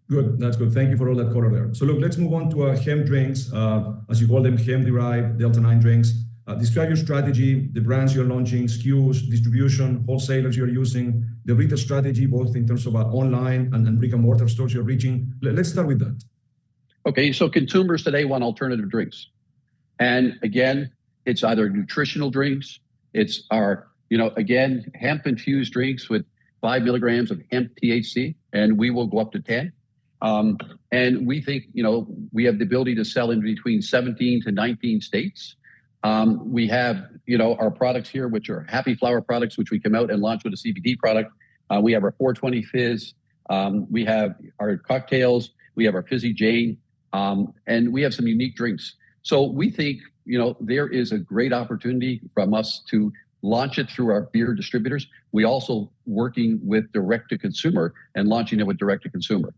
Good. That's good. Thank you for all that color there. So look, let's move on to hemp drinks, as you call them, hemp-derived Delta-9 drinks. Describe your strategy, the brands you're launching, SKUs, distribution, wholesalers you're using, the retail strategy, both in terms of online and brick-and-mortar stores you're reaching. Let's start with that. Okay, so consumers today want alternative drinks. And again, it's either nutritional drinks, it's our, again, hemp-infused drinks with 5 milligrams of hemp THC, and we will go up to 10. And we think, we have the ability to sell in between 17 to 19 states. We have, our products here, which are Happy Flower products, which we come out and launch with a CBD product. We have our 420 Fizz. We have our cocktails. We have our Fizzy Jane. And we have some unique drinks. So we think, there is a great opportunity from us to launch it through our beer distributors. We also working with direct to consumer and launching it with direct to consumer.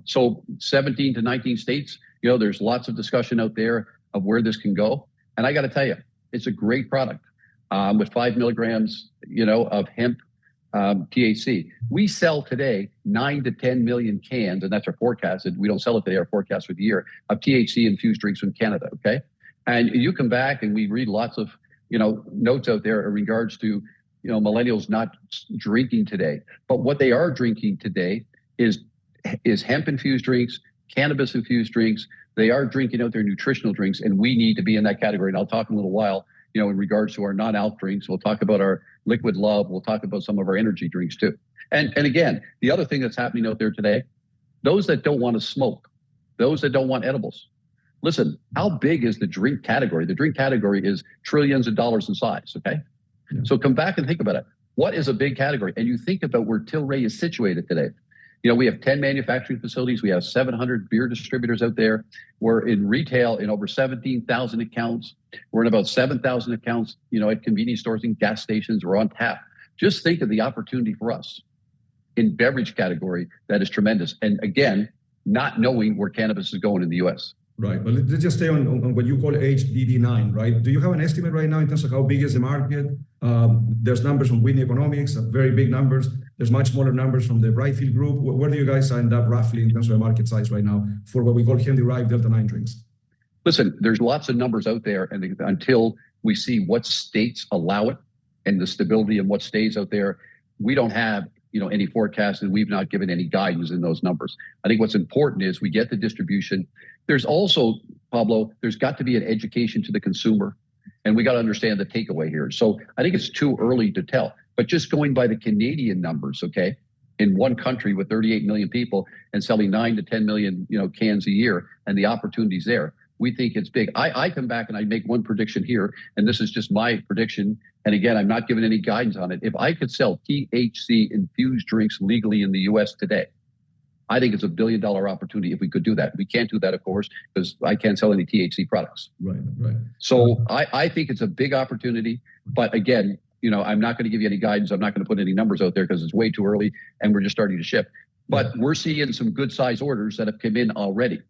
So 17 to 19 states, there's lots of discussion out there of where this can go. And I got to tell you, it's a great product with 5 milligrams, of hemp THC. We sell today 9 to 10 million cans, and that's our forecasted. We don't sell it today, our forecast for the year, of THC infused drinks from Canada, okay? And you come back and we read lots of, notes out there in regards to, millennials not drinking today. But what they are drinking today is hemp-infused drinks, cannabis-infused drinks. They are drinking out their nutritional drinks, and we need to be in that category. And I'll talk in a little while, in regards to our non-alc drinks. We'll talk about our Liquid Love. We'll talk about some of our energy drinks too. And again, the other thing that's happening out there today, those that don't want to smoke, those that don't want edibles. Listen, how big is the drink category? The drink category is trillions of dollars in size, okay? Yeah. So come back and think about it. What is a big category? And you think about where Tilray is situated today. We have 10 manufacturing facilities. We have 700 beer distributors out there. We're in retail in over 17,000 accounts. We're in about 7,000 accounts, at convenience stores and gas stations. We're on tap. Just think of the opportunity for us in beverage category that is tremendous. And again, not knowing where cannabis is going in the U.S. Right. But let's just stay on what you call HDD9, right? Do you have an estimate right now in terms of how big is the market? There's numbers from Whitney Economics, very big numbers. There's much smaller numbers from the Brightfield Group. Where do you guys end up roughly in terms of the market size right now for what we call hemp-derived Delta-9 drinks? Listen, there's lots of numbers out there, and until we see what states allow it and the stability of what stays out there, we don't have any forecasts, and we've not given any guidance in those numbers. I think what's important is we get the distribution. There's also, Pablo, there's got to be an education to the consumer, and we got to understand the takeaway here. So I think it's too early to tell. But just going by the Canadian numbers, okay, in one country with 38 million people and selling 9 to 10 million, cans a year, and the opportunities there, we think it's big. I come back and I make one prediction here, and this is just my prediction. And again, I'm not giving any guidance on it. If I could sell THC infused drinks legally in the U.S. today, I think it's $1 billion opportunity if we could do that. We can't do that, of course, because I can't sell any THC products. Right. So I think it's a big opportunity. But again, I'm not going to give you any guidance. I'm not going to put any numbers out there because it's way too early and we're just starting to ship. But we're seeing some good size orders that have come in already.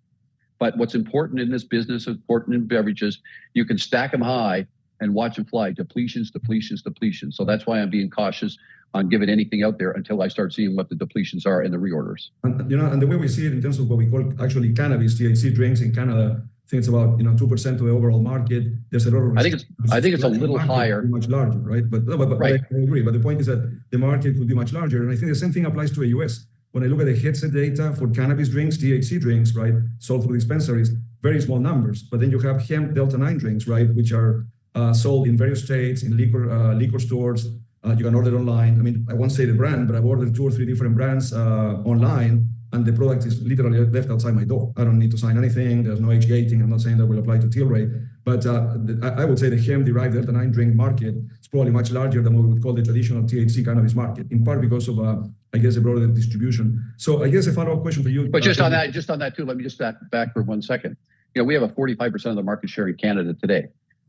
But what's important in this business, important in beverages, you can stack them high and watch them fly. Depletions. So that's why I'm being cautious on giving anything out there until I start seeing what the depletions are and the reorders. And, and the way we see it in terms of what we call actually cannabis, THC drinks in Canada, I think it's about 2% of the overall market. There's a lot of I think it's a little higher, much larger, right? But right. I agree. But the point is that the market could be much larger, and I think the same thing applies to the U.S. When I look at the headset data for cannabis drinks, THC drinks, right, sold through dispensaries, very small numbers. But then you have hemp Delta-9 drinks, right, which are sold in various states in liquor stores. You can order online. I mean, I won't say the brand, but I've ordered 2 or 3 different brands online, and the product is literally left outside my door. I don't need to sign anything. There's no age gating. I'm not saying that will apply to Tilray, but I would say the hemp-derived Delta-9 drink market is probably much larger than what we would call the traditional THC cannabis market, in part because of, I guess, a broader distribution. So I guess a follow-up question for you. But just on that too, let me just back for 1 second. We have a 45% of the market share in Canada today.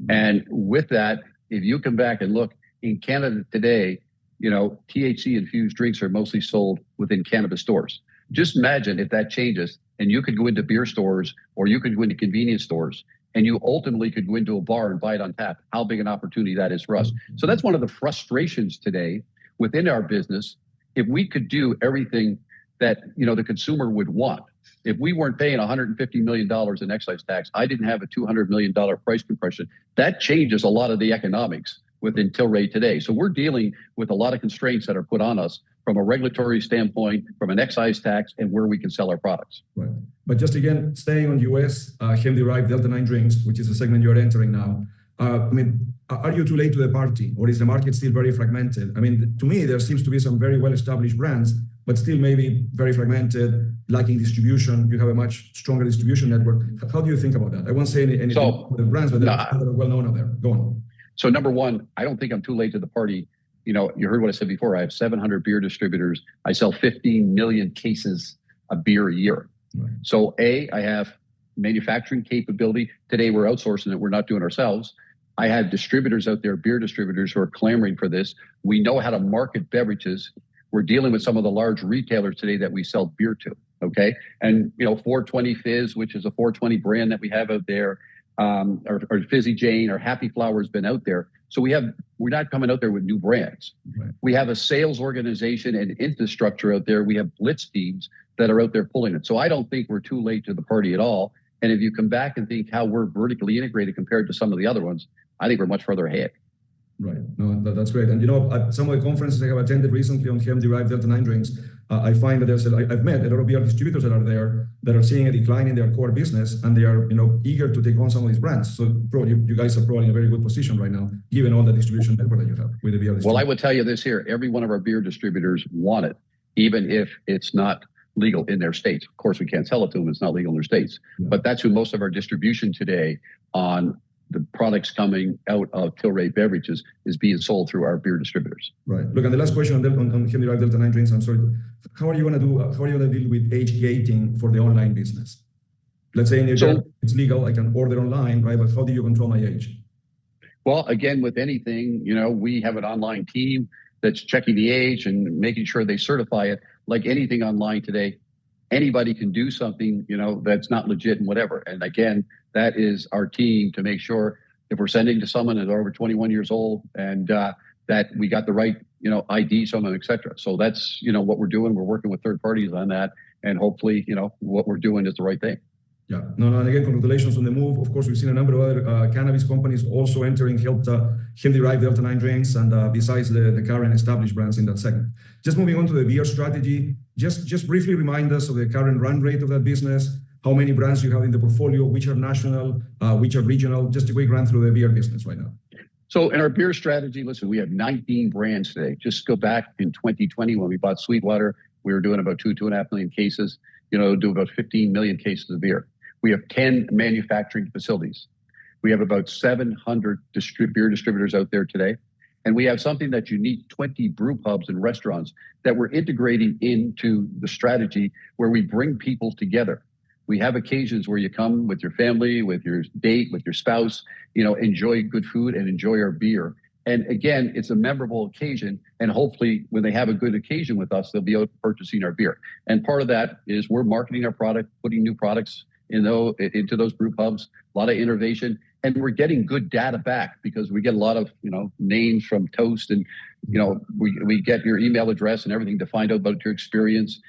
And with that, if you come back and look, in Canada today, THC infused drinks are mostly sold within cannabis stores. Just imagine if that changes and you could go into beer stores or you could go into convenience stores and you ultimately could go into a bar and buy it on tap, how big an opportunity that is for us. So that's one of the frustrations today within our business. If we could do everything that, the consumer would want. If we weren't paying $150 million in excise tax, I didn't have a $200 million price compression. That changes a lot of the economics within Tilray today. So we're dealing with a lot of constraints that are put on us from a regulatory standpoint, from an excise tax, and where we can sell our products. Right. But just again, staying on US hemp-derived Delta-9 drinks, which is a segment you're entering now, are you too late to the party, or is the market still very fragmented? To me, there seems to be some very well-established brands, but still maybe very fragmented, lacking distribution. You have a much stronger distribution network. How do you think about that? I won't say anything about the brands, but they're well-known out there. Go on. So number one, I don't think I'm too late to the party. You heard what I said before. I have 700 beer distributors. I sell 15 million cases of beer a year. Right. So I have manufacturing capability. Today, we're outsourcing it. We're not doing it ourselves. I have distributors out there, beer distributors, who are clamoring for this. We know how to market beverages. We're dealing with some of the large retailers today that we sell beer to. Okay. And, 420 Fizz, which is a 420 brand that we have out there, or Fizzy Jane or Happy Flower has been out there. So we're not coming out there with new brands. Right. We have a sales organization and infrastructure out there. We have blitz teams that are out there pulling it. So I don't think we're too late to the party at all. And if you come back and think how we're vertically integrated compared to some of the other ones, I think we're much further ahead. Right. No, that's great. And at some of the conferences I have attended recently on hemp-derived Delta-9 drinks, I find that I've met a lot of beer distributors that are there that are seeing a decline in their core business, and they are eager to take on some of these brands. So you guys are probably in a very good position right now, given all the distribution network that you have with the beer distributors. Well, I would tell you this here: every one of our beer distributors want it, even if it's not legal in their states. Of course, we can't sell it to them; it's not legal in their states. Yeah. But that's who most of our distribution today on the products coming out of Tilray beverages is being sold through our beer distributors. Right. Look, and the last question on hemp-derived Delta-9 drinks, I'm sorry. How are you going to deal with age gating for the online business? Let's say in New York, it's legal, I can order online, right? But how do you control my age? Well, again, with anything, we have an online team that's checking the age and making sure they certify it. Like anything online today, anybody can do something, that's not legit and whatever. And again, that is our team to make sure if we're sending to someone that's over 21 years old and that we got the right, ID, someone, et cetera. So that's, what we're doing. We're working with third parties on that. And hopefully, what we're doing is the right thing. Yeah. No, and again, congratulations on the move. Of course, we've seen a number of other cannabis companies also entering hemp-derived Delta-9 drinks, and besides the current established brands in that segment. Just moving on to the beer strategy, just briefly remind us of the current run rate of that business, how many brands you have in the portfolio, which are national, which are regional, just a quick run through the beer business right now. So in our beer strategy, listen, we have 19 brands today. Just go back in 2020 when we bought Sweetwater, we were doing about 2.5 million cases, do about 15 million cases of beer. We have 10 manufacturing facilities. We have about 700 beer distributors out there today. And we have something that's unique, 20 brew pubs and restaurants that we're integrating into the strategy where we bring people together. We have occasions where you come with your family, with your date, with your spouse, enjoy good food and enjoy our beer. And again, it's a memorable occasion. And hopefully when they have a good occasion with us, they'll be out purchasing our beer. And part of that is we're marketing our product, putting new products into those brew pubs, a lot of innovation. And we're getting good data back because we get a lot of, names from Toast and, we get your email address and everything to find out about your experience.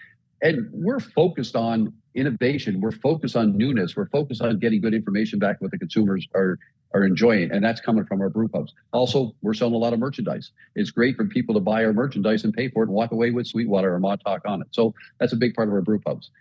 And we're focused on innovation. We're focused on newness. We're focused on getting good information back what the consumers are enjoying. And that's coming from our brew pubs. Also, we're selling a lot of merchandise. It's great for people to buy our merchandise and pay for it and walk away with Sweetwater or Montauk on it. So that's a big part of our brew pubs.